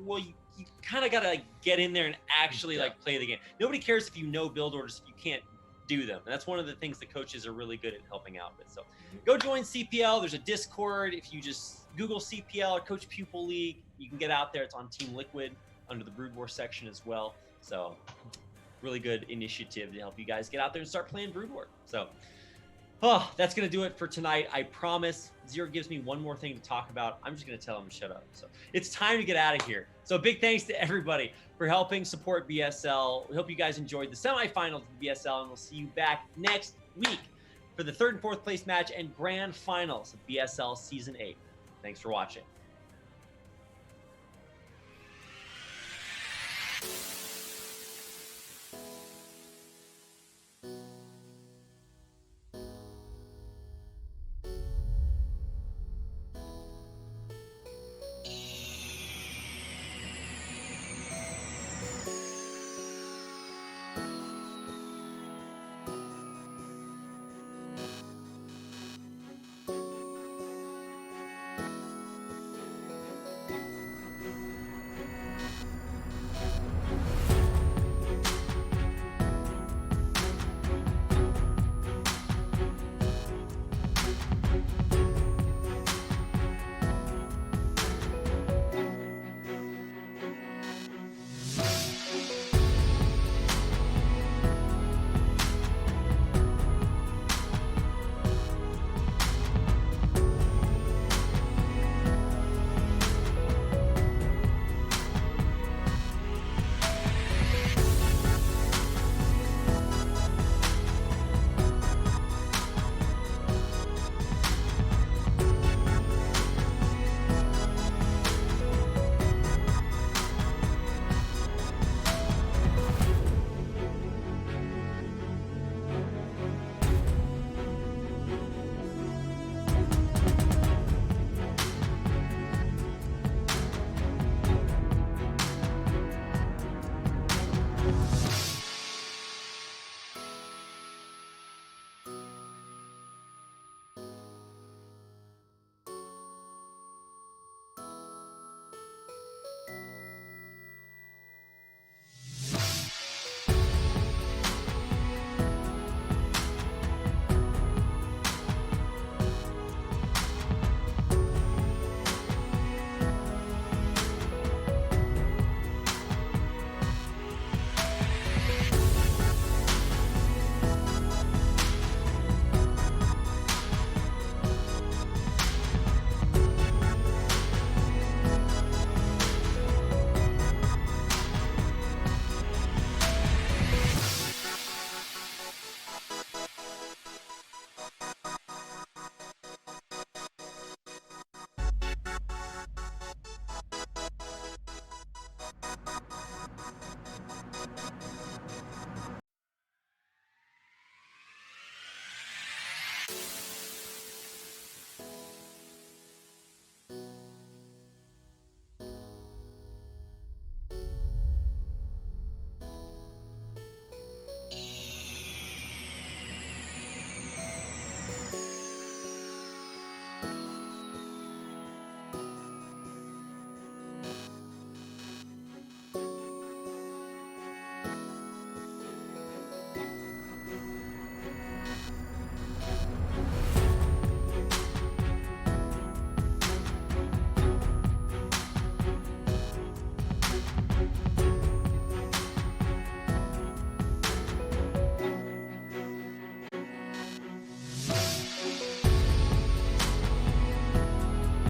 well, you kind of got to get in there and actually like play the game. Nobody cares if you know build orders if you can't do them. And that's one of the things the coaches are really good at helping out with. So go join CPL. There's a Discord. If you just Google CPL or Coach Pupil League, you can get out there. It's on Team Liquid under the Brood War section as well. So really good initiative to help you guys get out there and start playing Brood War. So that's going to do it for tonight. I promise. Zero gives me one more thing to talk about. I'm just going to tell him to shut up. So it's time to get out of here. So big thanks to everybody for helping support BSL. We hope you guys enjoyed the semifinals of the BSL, and we'll see you back next week for the 3rd and 4th place match and grand finals of BSL Season 8. Thanks for watching.